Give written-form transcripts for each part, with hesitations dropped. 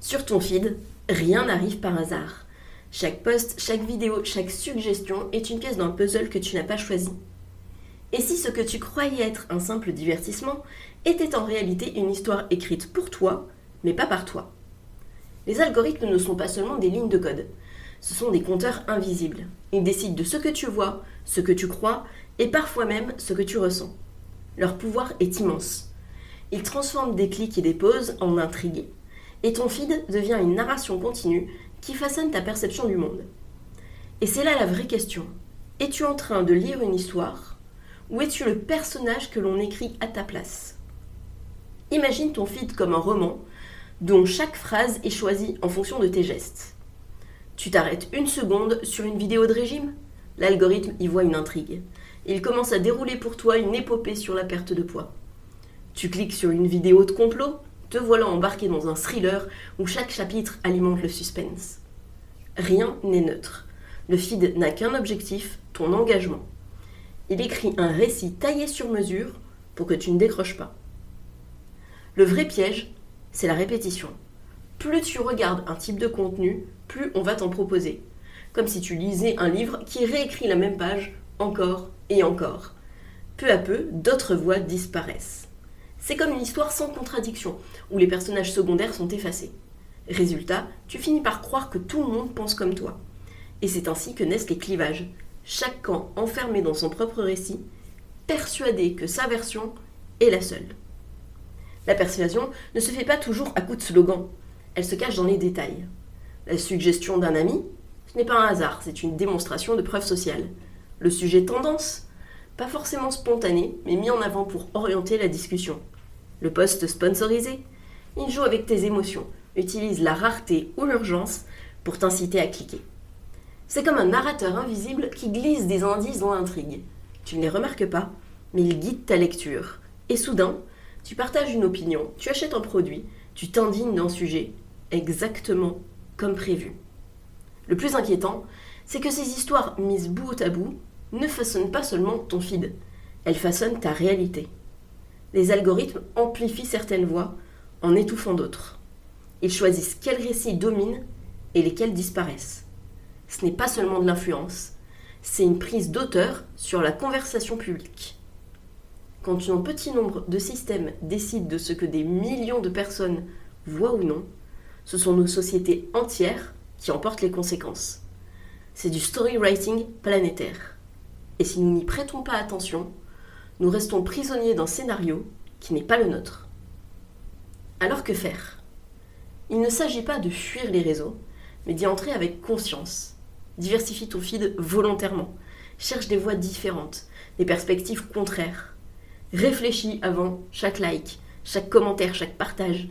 Sur ton feed, rien n'arrive par hasard. Chaque post, chaque vidéo, chaque suggestion est une pièce d'un puzzle que tu n'as pas choisi. Et si ce que tu croyais être un simple divertissement était en réalité une histoire écrite pour toi, mais pas par toi? Les algorithmes ne sont pas seulement des lignes de code, ce sont des compteurs invisibles. Ils décident de ce que tu vois, ce que tu crois, et parfois même ce que tu ressens. Leur pouvoir est immense. Ils transforment des clics et des pauses en intrigues, et ton feed devient une narration continue qui façonne ta perception du monde. Et c'est là la vraie question. Es-tu en train de lire une histoire, ou es-tu le personnage que l'on écrit à ta place? Imagine ton feed comme un roman, dont chaque phrase est choisie en fonction de tes gestes. Tu t'arrêtes une seconde sur une vidéo de régime, l'algorithme y voit une intrigue. Il commence à dérouler pour toi une épopée sur la perte de poids. Tu cliques sur une vidéo de complot, te voilà embarqué dans un thriller où chaque chapitre alimente le suspense. Rien n'est neutre. Le feed n'a qu'un objectif, ton engagement. Il écrit un récit taillé sur mesure pour que tu ne décroches pas. Le vrai piège, c'est la répétition. Plus tu regardes un type de contenu, plus on va t'en proposer. Comme si tu lisais un livre qui réécrit la même page encore et encore. Peu à peu, d'autres voix disparaissent. C'est comme une histoire sans contradiction, où les personnages secondaires sont effacés. Résultat, tu finis par croire que tout le monde pense comme toi. Et c'est ainsi que naissent les clivages. Chaque camp enfermé dans son propre récit, persuadé que sa version est la seule. La persuasion ne se fait pas toujours à coups de slogan. Elle se cache dans les détails. La suggestion d'un ami, ce n'est pas un hasard, c'est une démonstration de preuve sociale. Le sujet tendance, pas forcément spontané, mais mis en avant pour orienter la discussion. Le post sponsorisé, il joue avec tes émotions, utilise la rareté ou l'urgence pour t'inciter à cliquer. C'est comme un narrateur invisible qui glisse des indices dans l'intrigue. Tu ne les remarques pas, mais il guide ta lecture. Et soudain, tu partages une opinion, tu achètes un produit, tu t'indignes d'un sujet, exactement comme prévu. Le plus inquiétant, c'est que ces histoires mises bout à bout ne façonnent pas seulement ton feed, elles façonnent ta réalité. Les algorithmes amplifient certaines voix en étouffant d'autres. Ils choisissent quels récits dominent et lesquels disparaissent. Ce n'est pas seulement de l'influence, c'est une prise d'auteur sur la conversation publique. Quand un petit nombre de systèmes décident de ce que des millions de personnes voient ou non, ce sont nos sociétés entières qui en portent les conséquences. C'est du storywriting planétaire. Et si nous n'y prêtons pas attention, nous restons prisonniers d'un scénario qui n'est pas le nôtre. Alors que faire? Il ne s'agit pas de fuir les réseaux, mais d'y entrer avec conscience. Diversifie ton feed volontairement. Cherche des voix différentes, des perspectives contraires. Réfléchis avant chaque like, chaque commentaire, chaque partage,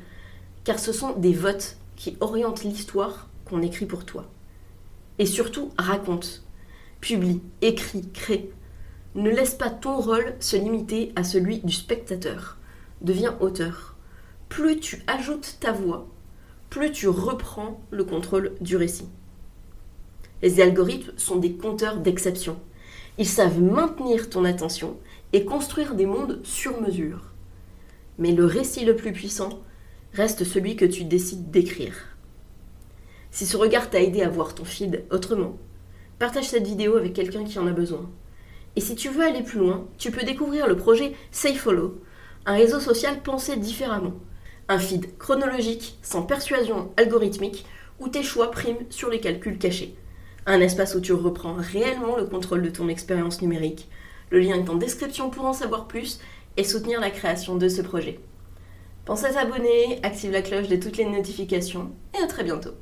car ce sont des votes qui orientent l'histoire qu'on écrit pour toi. Et surtout, raconte, publie, écris, crée. Ne laisse pas ton rôle se limiter à celui du spectateur. Deviens auteur. Plus tu ajoutes ta voix, plus tu reprends le contrôle du récit. Les algorithmes sont des compteurs d'exception. Ils savent maintenir ton attention et construire des mondes sur mesure. Mais le récit le plus puissant reste celui que tu décides d'écrire. Si ce regard t'a aidé à voir ton feed autrement, partage cette vidéo avec quelqu'un qui en a besoin. Et si tu veux aller plus loin, tu peux découvrir le projet SayFollow, un réseau social pensé différemment. Un feed chronologique, sans persuasion algorithmique, où tes choix priment sur les calculs cachés. Un espace où tu reprends réellement le contrôle de ton expérience numérique. Le lien est en description pour en savoir plus et soutenir la création de ce projet. Pense à t'abonner, active la cloche de toutes les notifications et à très bientôt.